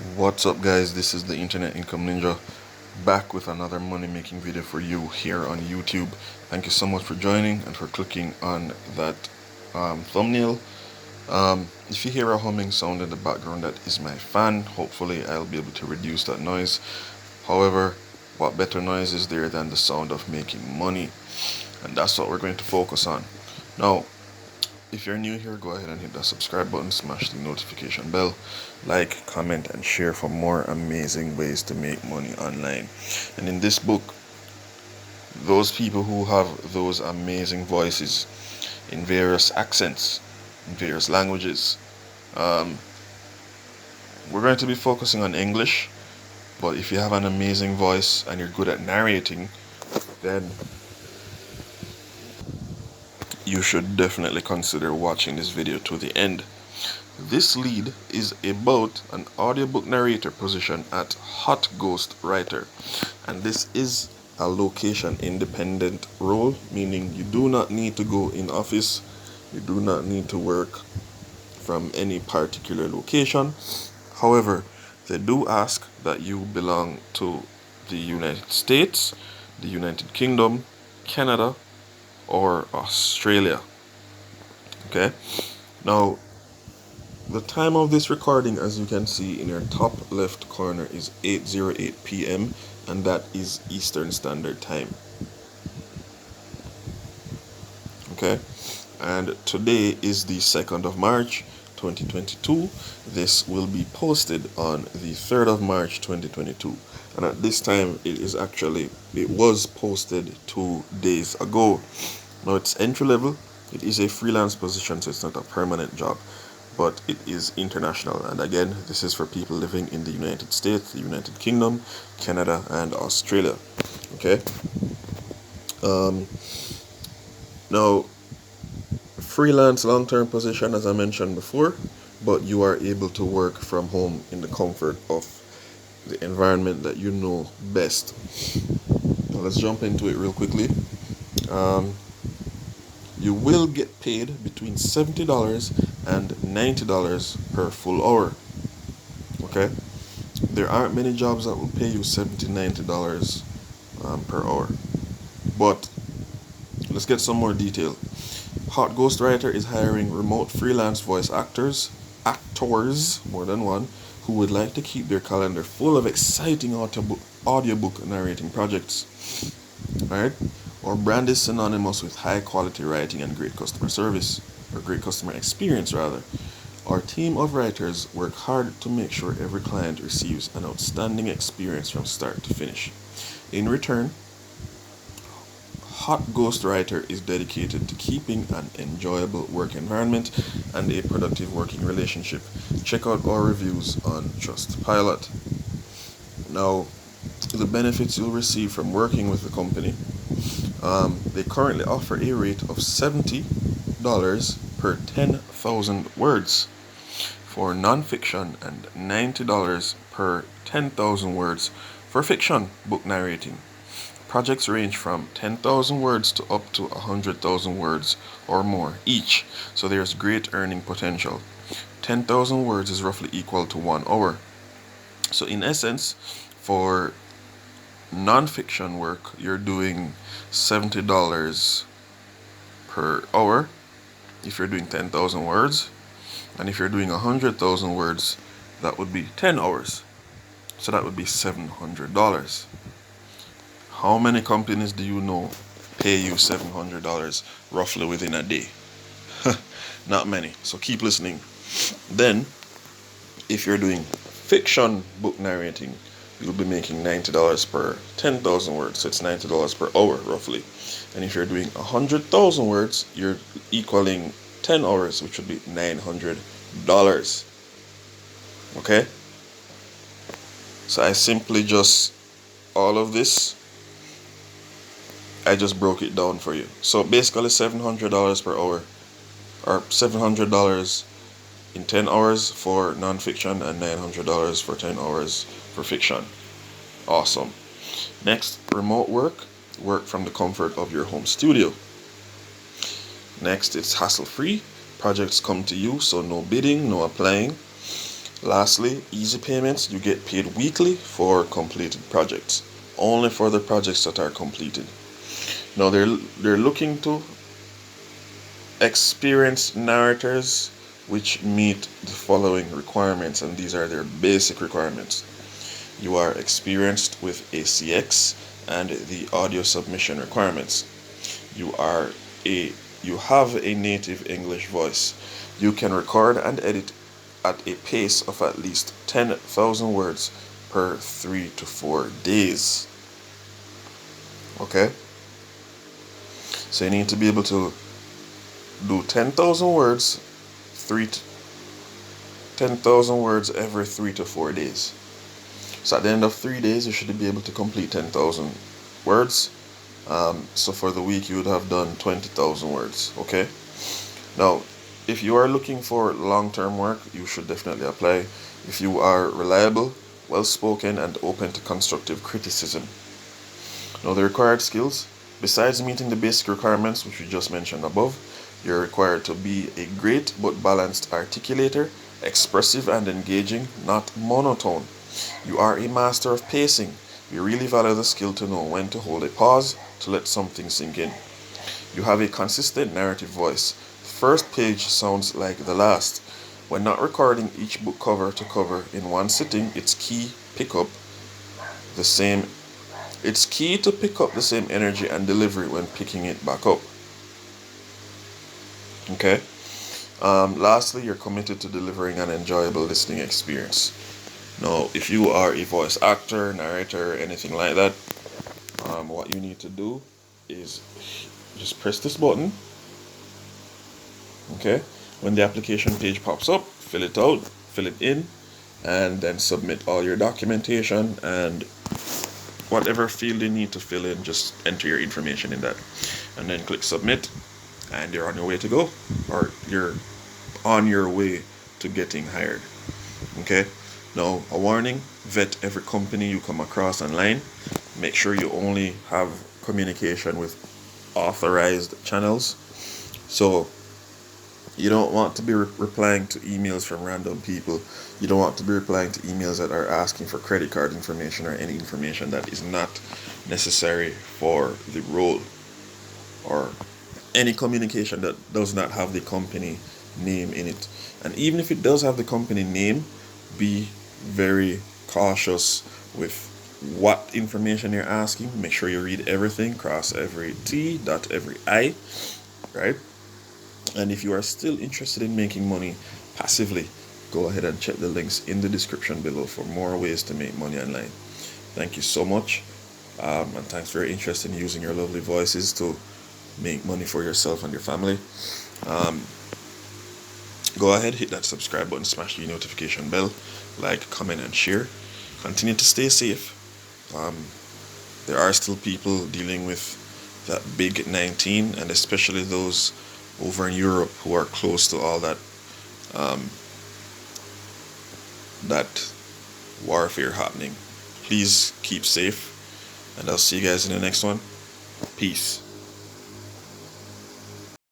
What's up, guys? This is the Internet Income Ninja, back with another money making video for you here on YouTube. Thank you so much for joining and for clicking on that thumbnail. If you hear a humming sound in the background, that is my fan. Hopefully I'll be able to reduce that noise. However, what better noise is there than the sound of making money? And that's what we're going to focus on. Now, if you're new here, go ahead and hit that subscribe button, smash the notification bell, like, comment, and share for more amazing ways to make money online. And in this book, those people who have those amazing voices in various accents, in various languages, um, we're going to be focusing on English. But if you have an amazing voice and you're good at narrating, then you should definitely consider watching this video to the end. This lead is about an audiobook narrator position at HotGhost Writer, and this is a location independent role, meaning you do not need to go in office, you do not need to work from any particular location. However, they do ask that you belong to the United States, the United Kingdom, Canada, or Australia. Okay, now the time of this recording, as you can see in your top left corner, is 8:08 p.m. and that is Eastern Standard Time. Okay, and today is the 2nd of March 2022. This will be posted on the 3rd of March 2022, and at this time it was posted 2 days ago. Now it's entry level. It is a freelance position, so it's not a permanent job, but it is international. And again, this is for people living in the United States, the United Kingdom, Canada, and Australia. Okay. Now, freelance long-term position, as I mentioned before, but you are able to work from home in the comfort of the environment that you know best. Now, let's jump into it real quickly. You will get paid between $70 and $90 per full hour. Okay? There aren't many jobs that will pay you $70, $90 per hour. But let's get some more detail. HotGhost Writer is hiring remote freelance voice actors, more than one, who would like to keep their calendar full of exciting audiobook narrating projects. Alright? Our brand is synonymous with high quality writing and great customer service, or great customer experience rather. Our team of writers work hard to make sure every client receives an outstanding experience from start to finish. In return, HotGhost Writer is dedicated to keeping an enjoyable work environment and a productive working relationship. Check out our reviews on Trustpilot. Now, the benefits you'll receive from working with the company. They currently offer a rate of $70 per 10,000 words for non-fiction and $90 per 10,000 words for fiction book narrating. Projects range from 10,000 words to up to 100,000 words or more each, so there's great earning potential. 10,000 words is roughly equal to 1 hour. So in essence, for non-fiction work, you're doing $70 per hour if you're doing 10,000 words, and if you're doing 100,000 words, that would be 10 hours, so that would be $700. How many companies do you know pay you $700 roughly within a day? Not many, so keep listening. Then, if you're doing fiction book narrating, you'll be making $90 per 10,000 words, so it's $90 per hour roughly. And if you're doing 100,000 words, you're equaling 10 hours, which would be $900. Okay? So I simply just, all of this, I just broke it down for you. So basically $700 per hour, or $700 in 10 hours for non-fiction and $900 for 10 hours for fiction. Awesome. Next, remote work. Work from the comfort of your home studio. Next, it's hassle-free. Projects come to you, so no bidding, no applying. Lastly, easy payments. You get paid weekly for completed projects, only for the projects that are completed. Now they're looking to experienced narrators which meet the following requirements, and these are their basic requirements. You are experienced with ACX and the audio submission requirements. You are you have a native English voice. You can record and edit at a pace of at least 10,000 words per 3 to 4 days. Okay? So you need to be able to do 10,000 words 10,000 words every 3 to 4 days. So at the end of 3 days, you should be able to complete 10,000 words. So for the week, you would have done 20,000 words. Okay. Now, if you are looking for long-term work, you should definitely apply. If you are reliable, well-spoken, and open to constructive criticism. Now, the required skills, besides meeting the basic requirements, which we just mentioned above, you're required to be a great but balanced articulator, expressive and engaging, not monotone. You are a master of pacing. You really value the skill to know when to hold a pause to let something sink in. You have a consistent narrative voice. The first page sounds like the last. When not recording each book cover to cover in one sitting, it's key to pick up the same energy and delivery when picking it back up. Okay. Lastly, you're committed to delivering an enjoyable listening experience. Now, if you are a voice actor, narrator, anything like that, what you need to do is just press this button. Okay. When the application page pops up, fill it out, fill it in, and then submit all your documentation and whatever field you need to fill in, just enter your information in that. And then click submit, and you're on your way to go, or you're on your way to getting hired. Okay. Now, a warning: vet every company you come across online. Make sure you only have communication with authorized channels. So you don't want to be replying to emails from random people. You don't want to be replying to emails that are asking for credit card information or any information that is not necessary for the role, or any communication that does not have the company name in it. And even if it does have the company name, be very cautious with what information you're asking. Make sure you read everything, cross every T, dot every I, right? And if you are still interested in making money passively, go ahead and check the links in the description below for more ways to make money online. Thank you so much, and thanks for your interest in using your lovely voices to make money for yourself and your family. Go ahead, hit that subscribe button, smash the notification bell, like, comment, and share. Continue to stay safe. There are still people dealing with that big 19, and especially those over in Europe who are close to all that that warfare happening. Please keep safe, and I'll see you guys in the next one. Peace.